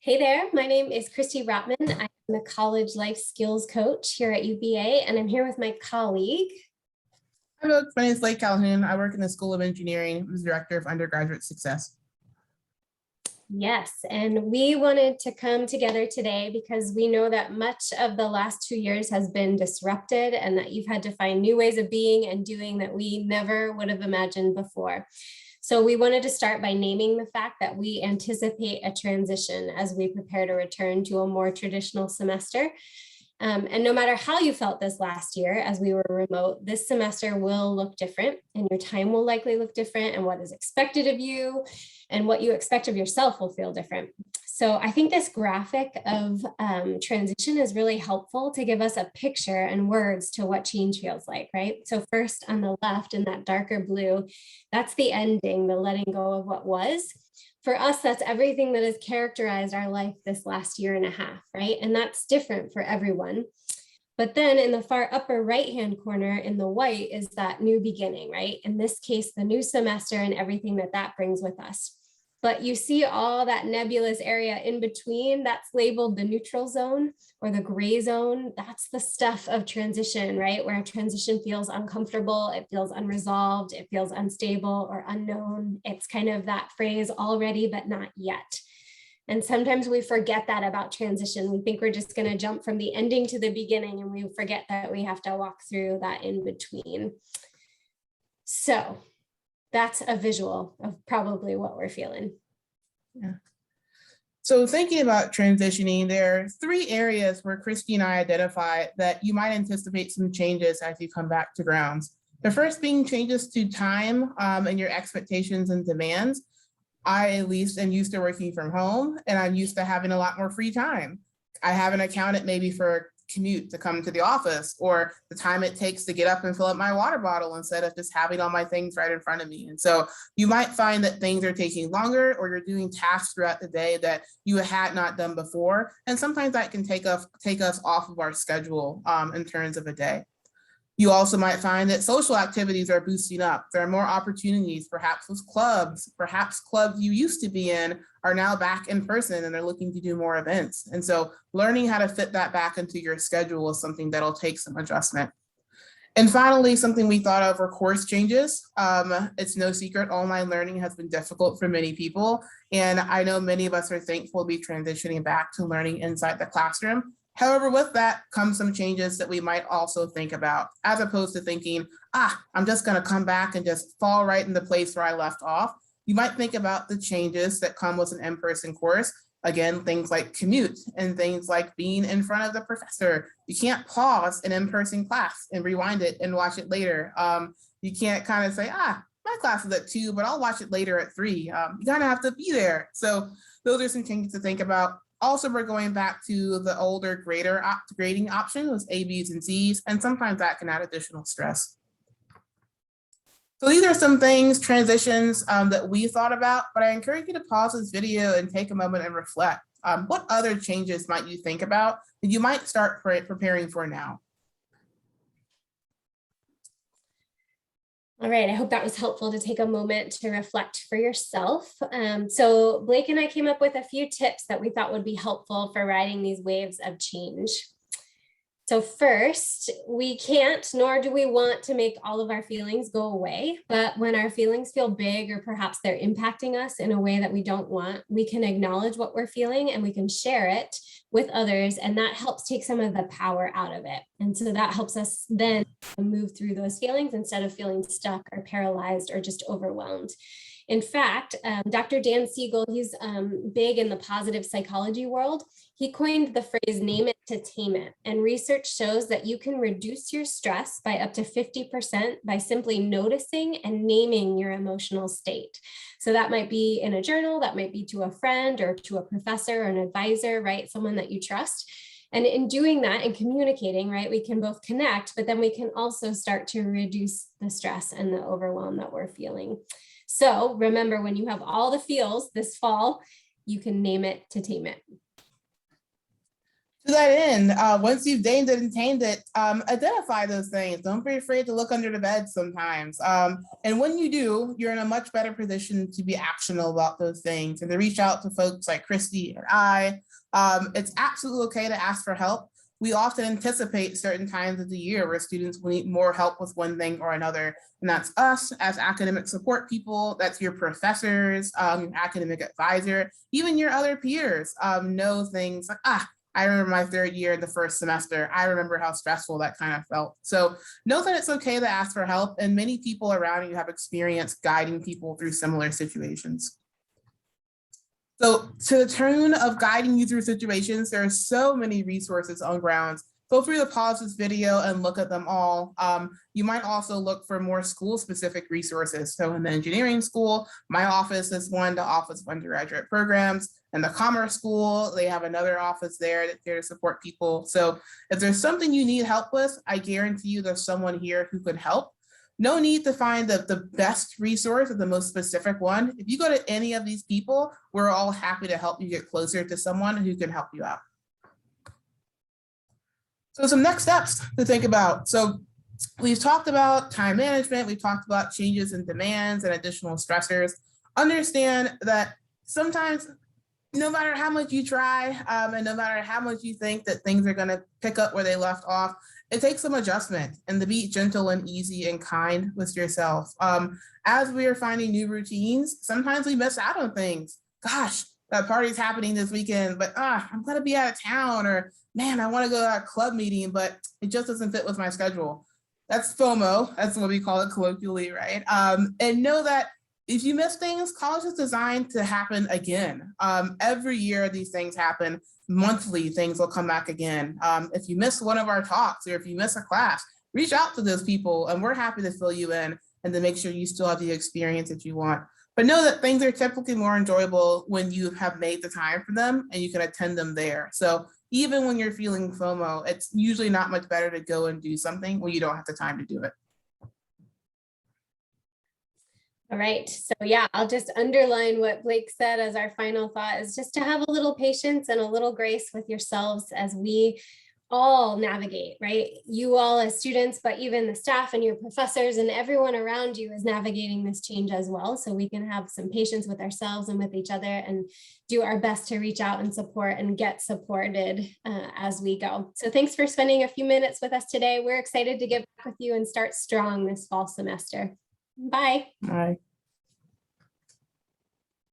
Hey there, my name is Christy Rotman. I'm a college life skills coach here at UVA, and I'm here with my colleague. Hello, my name is Blake Calhoun. I work in the School of Engineering. I'm the Director of Undergraduate Success. Yes, and we wanted to come together today because we know that much of the last 2 years has been disrupted and that you've had to find new ways of being and doing that we never would have imagined before. So we wanted to start by naming the fact that we anticipate a transition as we prepare to return to a more traditional semester. And no matter how you felt this last year as we were remote, this semester will look different and your time will likely look different, and what is expected of you and what you expect of yourself will feel different. So I think this graphic of transition is really helpful to give us a picture and words to what change feels like, right? So first on the left in that darker blue, that's the ending, the letting go of what was. For us, that's everything that has characterized our life this last year and a half, right? And that's different for everyone. But then in the far upper right-hand corner in the white is that new beginning, right? In this case, the new semester and everything that that brings with us. But you see all that nebulous area in between, that's labeled the neutral zone or the gray zone. That's the stuff of transition, right? Where a transition feels uncomfortable, it feels unresolved, it feels unstable or unknown. It's kind of that phrase already, but not yet. And sometimes we forget that about transition. We think we're just going to jump from the ending to the beginning, and we forget that we have to walk through that in between. So that's a visual of probably what we're feeling. Yeah. So thinking about transitioning, there are 3 areas where Christy and I identify that you might anticipate some changes as you come back to grounds. The first being changes to time and your expectations and demands. I at least am used to working from home, and I'm used to having a lot more free time. I have an accountant maybe for commute to come to the office, or the time it takes to get up and fill up my water bottle instead of just having all my things right in front of me. And so you might find that things are taking longer, or you're doing tasks throughout the day that you had not done before. And sometimes that can take us off of our schedule in terms of a day. You also might find that social activities are boosting up. There are more opportunities, perhaps with clubs, perhaps clubs you used to be in are now back in person and they're looking to do more events. And so learning how to fit that back into your schedule is something that'll take some adjustment. And finally, something we thought of were course changes. It's no secret, online learning has been difficult for many people. And I know many of us are thankful to be transitioning back to learning inside the classroom. However, with that comes some changes that we might also think about, as opposed to thinking, I'm just going to come back and just fall right in the place where I left off. You might think about the changes that come with an in-person course. Again, things like commute and things like being in front of the professor. You can't pause an in-person class and rewind it and watch it later. You can't kind of say, my class is at 2, but I'll watch it later at 3. You kind of have to be there. So those are some changes to think about. Also, we're going back to the older grading option with A, B's, and C's, and sometimes that can add additional stress. So these are some things, transitions that we thought about, but I encourage you to pause this video and take a moment and reflect. What other changes might you think about that you might start preparing for now? All right, I hope that was helpful to take a moment to reflect for yourself. So Blake and I came up with a few tips that we thought would be helpful for riding these waves of change. So first, we can't, nor do we want to make all of our feelings go away, but when our feelings feel big or perhaps they're impacting us in a way that we don't want, we can acknowledge what we're feeling and we can share it with others, and that helps take some of the power out of it. And so that helps us then move through those feelings instead of feeling stuck or paralyzed or just overwhelmed. In fact, Dr. Dan Siegel, he's big in the positive psychology world. He coined the phrase, name it to tame it. And research shows that you can reduce your stress by up to 50% by simply noticing and naming your emotional state. So that might be in a journal, that might be to a friend or to a professor or an advisor, right? Someone that you trust. And in doing that and communicating, right, we can both connect, but then we can also start to reduce the stress and the overwhelm that we're feeling. So remember, when you have all the feels this fall, you can name it to tame it. To that end, once you've named it and tamed it, identify those things. Don't be afraid to look under the bed sometimes. And when you do, you're in a much better position to be actionable about those things and to reach out to folks like Christy and I. It's absolutely okay to ask for help. We often anticipate certain times of the year where students will need more help with one thing or another. And that's us as academic support people, that's your professors, your academic advisor, even your other peers know things like, I remember my third year in the first semester. I remember how stressful that kind of felt. So know that it's okay to ask for help, and many people around you have experience guiding people through similar situations. So to the tune of guiding you through situations, there are so many resources on grounds. Feel free to pause this video and look at them all. You might also look for more school-specific resources. So in the engineering school, my office is one, the Office of Undergraduate Programs. In the Commerce School, they have another office there that's there to support people. So if there's something you need help with, I guarantee you there's someone here who could help. No need to find the best resource or the most specific one. If you go to any of these people, we're all happy to help you get closer to someone who can help you out. So some next steps to think about. So we've talked about time management. We've talked about changes in demands and additional stressors. Understand that sometimes no matter how much you try and no matter how much you think that things are going to pick up where they left off, it takes some adjustment, and to be gentle and easy and kind with yourself. As we are finding new routines, sometimes we miss out on things. Gosh, that party's happening this weekend, but I'm going to be out of town, or man, I want to go to a club meeting, but it just doesn't fit with my schedule. That's FOMO. That's what we call it colloquially, right? And know that if you miss things, college is designed to happen again. Every year these things happen. Monthly things will come back again. If you miss one of our talks or if you miss a class, reach out to those people and we're happy to fill you in and to make sure you still have the experience that you want. But know that things are typically more enjoyable when you have made the time for them and you can attend them there. So even when you're feeling FOMO, it's usually not much better to go and do something when you don't have the time to do it. All right, so yeah, I'll just underline what Blake said as our final thought is just to have a little patience and a little grace with yourselves as we all navigate, right? You all as students, but even the staff and your professors and everyone around you is navigating this change as well. So we can have some patience with ourselves and with each other and do our best to reach out and support and get supported as we go. So thanks for spending a few minutes with us today. We're excited to get back with you and start strong this fall semester. Bye. Bye.